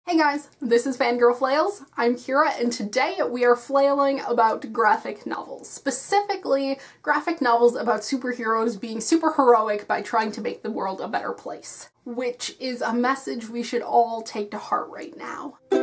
Hey guys, this is Fangirl Flails. I'm Kira, and today we are flailing about graphic novels. Specifically, graphic novels about superheroes being super heroic by trying to make the world a better place. Which is a message we should all take to heart right now. In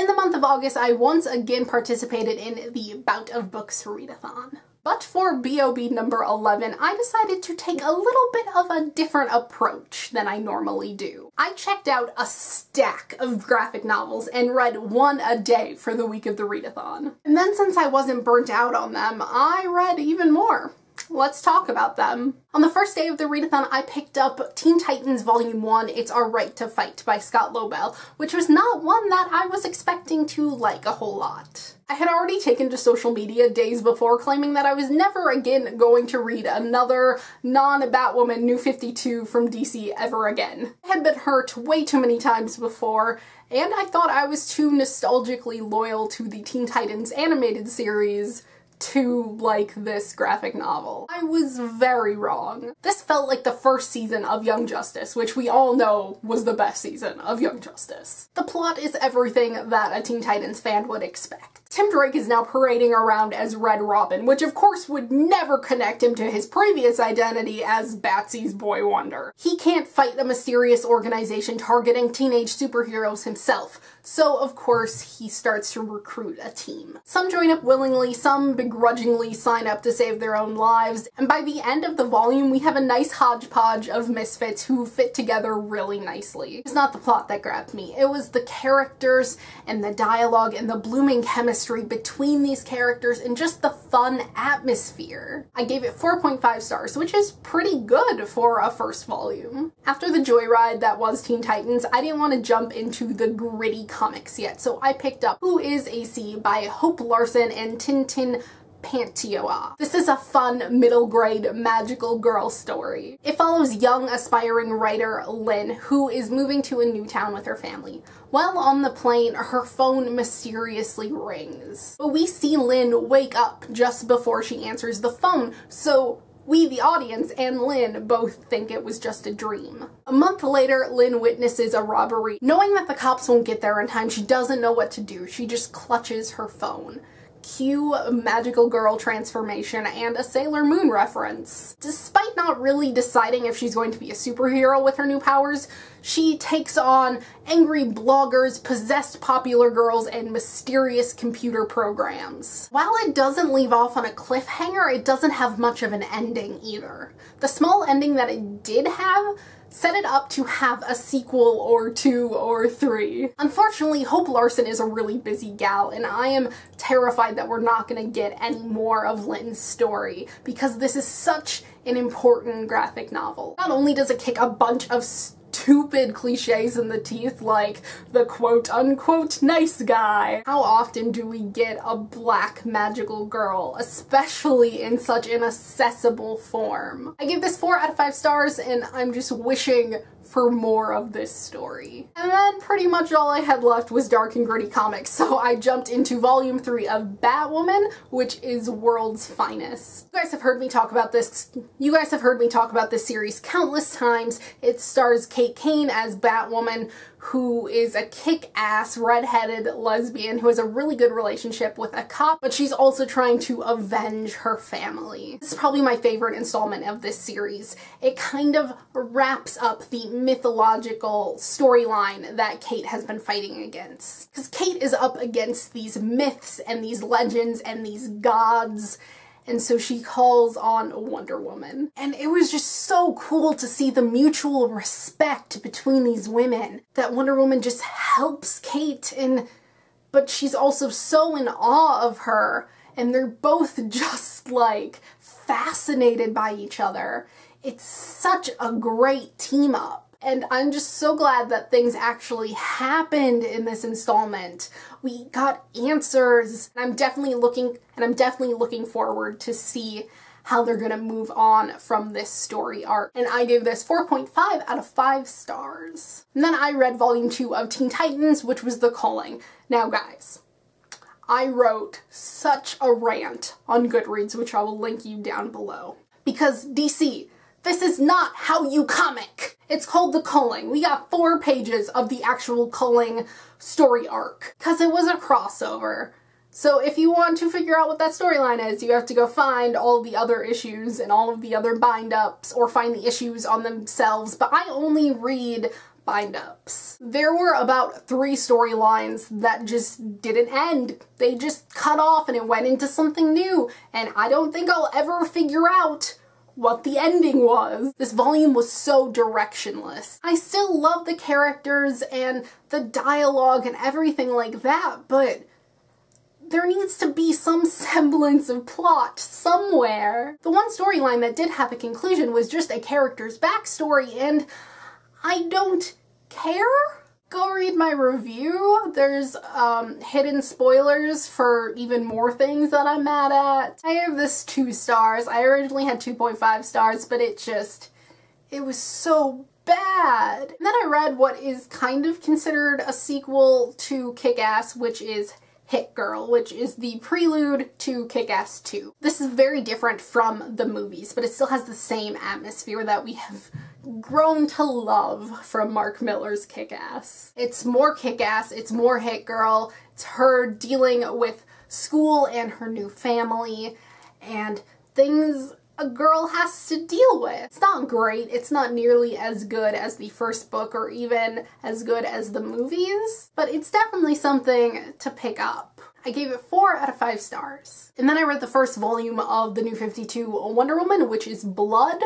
the month of August, I once again participated in the Bout of Books readathon. But for BOB number 11, I decided to take a little bit of a different approach than I normally do. I checked out a stack of graphic novels and read one a day for the week of the readathon. And then since I wasn't burnt out on them, I read even more. Let's talk about them. On the first day of the readathon, I picked up Teen Titans Volume 1, It's Our Right to Fight by Scott Lobel, which was not one that I was expecting to like a whole lot. I had already taken to social media days before claiming that I was never again going to read another non-Batwoman New 52 from DC ever again. I had been hurt way too many times before, and I thought I was too nostalgically loyal to the Teen Titans animated series to like this graphic novel. I was very wrong. This felt like the first season of Young Justice, which we all know was the best season of Young Justice. The plot is everything that a Teen Titans fan would expect. Tim Drake is now parading around as Red Robin, which of course would never connect him to his previous identity as Batsy's Boy Wonder. He can't fight a mysterious organization targeting teenage superheroes himself, so of course he starts to recruit a team. Some join up willingly, some begrudgingly sign up to save their own lives, and by the end of the volume we have a nice hodgepodge of misfits who fit together really nicely. It's not the plot that grabbed me, it was the characters and the dialogue and the blooming chemistry between these characters and just the fun atmosphere. I gave it 4.5 stars, which is pretty good for a first volume. After the joyride that was Teen Titans, I didn't want to jump into the gritty comics yet, so I picked up Who is AC by Hope Larson and Tintin Pantioa. This is a fun middle grade magical girl story. It follows young aspiring writer Lynn, who is moving to a new town with her family. While on the plane, her phone mysteriously rings. But we see Lynn wake up just before she answers the phone, so we, the audience, and Lynn both think it was just a dream. A month later, Lynn witnesses a robbery. Knowing that the cops won't get there in time, she doesn't know what to do. She just clutches her phone. Cue magical girl transformation and a Sailor Moon reference. Despite not really deciding if she's going to be a superhero with her new powers, she takes on angry bloggers, possessed popular girls, and mysterious computer programs. While it doesn't leave off on a cliffhanger, it doesn't have much of an ending either. The small ending that it did have set it up to have a sequel or 2 or 3. Unfortunately, Hope Larson is a really busy gal, and I am terrified that we're not gonna get any more of Lynn's story, because this is such an important graphic novel. Not only does it kick a bunch of stupid cliches in the teeth, like the quote-unquote nice guy. How often do we get a black magical girl, especially in such an accessible form? I give this 4 out of 5 stars, and I'm just wishing for more of this story. And then pretty much all I had left was dark and gritty comics, so I jumped into volume 3 of Batwoman, which is world's finest. You guys have heard me talk about this series countless times. It stars Kate Kane as Batwoman, who is a kick-ass redheaded lesbian who has a really good relationship with a cop, but she's also trying to avenge her family. This is probably my favorite installment of this series. It kind of wraps up the mythological storyline that Kate has been fighting against. Because Kate is up against these myths and these legends and these gods, and so she calls on Wonder Woman. And it was just so cool to see the mutual respect between these women, that Wonder Woman just helps Kate, but she's also so in awe of her, and they're both just like fascinated by each other. It's such a great team up. And I'm just so glad that things actually happened in this installment. We got answers, and I'm definitely looking forward to see how they're gonna move on from this story arc. And I gave this 4.5 out of 5 stars. And then I read volume 2 of Teen Titans, which was The Calling. Now guys, I wrote such a rant on Goodreads, which I will link you down below. Because DC, this is not how you comic! It's called The Culling. We got 4 pages of the actual Culling story arc, because it was a crossover. So if you want to figure out what that storyline is, you have to go find all the other issues and all of the other bind-ups, or find the issues on themselves, but I only read bind-ups. There were about 3 storylines that just didn't end. They just cut off and it went into something new, and I don't think I'll ever figure out what the ending was. This volume was so directionless. I still love the characters and the dialogue and everything like that, but there needs to be some semblance of plot somewhere. The one storyline that did have a conclusion was just a character's backstory, and I don't care. Go read my review. There's hidden spoilers for even more things that I'm mad at. I have this 2 stars. I originally had 2.5 stars, but it was so bad. And then I read what is kind of considered a sequel to Kick-Ass, which is Hit Girl, which is the prelude to Kick-Ass 2. This is very different from the movies, but it still has the same atmosphere that we have grown to love from Mark Millar's Kick-Ass. It's more Kick-Ass, it's more Hit Girl, it's her dealing with school and her new family, and things a girl has to deal with. It's not great, it's not nearly as good as the first book or even as good as the movies, but it's definitely something to pick up. I gave it 4 out of 5 stars. And then I read the first volume of the New 52 Wonder Woman, which is Blood,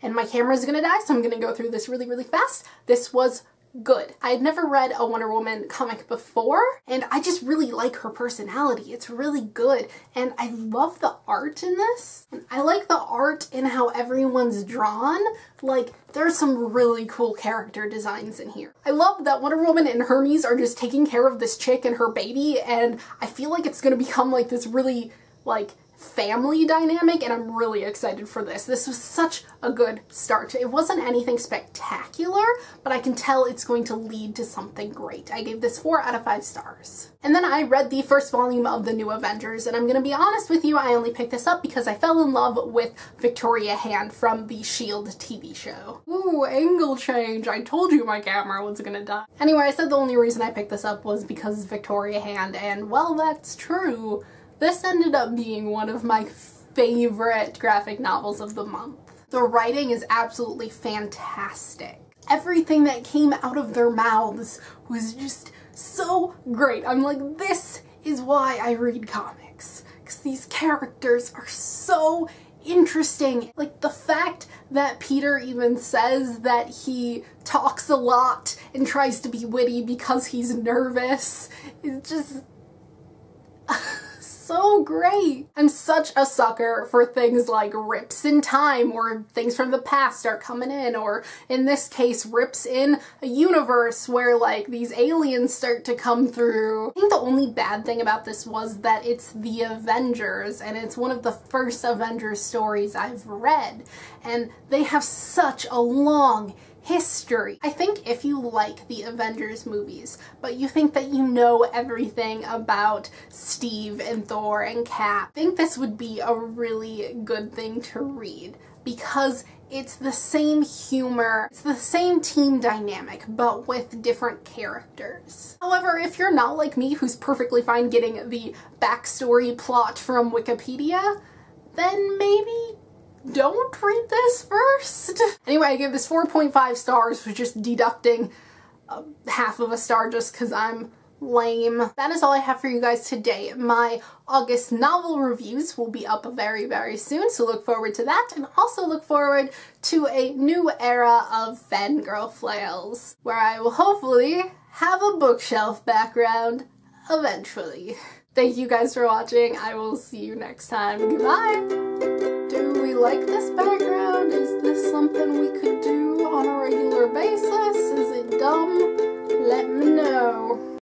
and my camera's gonna die, so I'm gonna go through this really, really fast. This was good. I had never read a Wonder Woman comic before, and I just really like her personality. It's really good, and I love the art in this. And I like the art in how everyone's drawn. Like, there's some really cool character designs in here. I love that Wonder Woman and Hermes are just taking care of this chick and her baby, and I feel like it's gonna become like this really, like, family dynamic, and I'm really excited for this. This was such a good start. It wasn't anything spectacular, but I can tell it's going to lead to something great. I gave this 4 out of 5 stars. And then I read the first volume of the New Avengers, and I'm gonna be honest with you, I only picked this up because I fell in love with Victoria Hand from the S.H.I.E.L.D. TV show. Ooh, angle change. I told you my camera was gonna die. Anyway, I said the only reason I picked this up was because Victoria Hand, and well, that's true. This ended up being one of my favorite graphic novels of the month. The writing is absolutely fantastic. Everything that came out of their mouths was just so great. I'm like, this is why I read comics, because these characters are so interesting. Like, the fact that Peter even says that he talks a lot and tries to be witty because he's nervous is just so great. I'm such a sucker for things like rips in time, or things from the past start coming in, or in this case, rips in a universe where like these aliens start to come through. I think the only bad thing about this was that it's the Avengers, and it's one of the first Avengers stories I've read, and they have such a long history. I think if you like the Avengers movies, but you think that you know everything about Steve and Thor and Cap, I think this would be a really good thing to read, because it's the same humor, it's the same team dynamic, but with different characters. However, if you're not like me, who's perfectly fine getting the backstory plot from Wikipedia, then maybe don't read this first. Anyway, I gave this 4.5 stars, with just deducting half of a star just because I'm lame. That is all I have for you guys today. My August novel reviews will be up very, very soon, so look forward to that, and also look forward to a new era of fangirl flails, where I will hopefully have a bookshelf background eventually. Thank you guys for watching. I will see you next time. Goodbye! Do we like this better?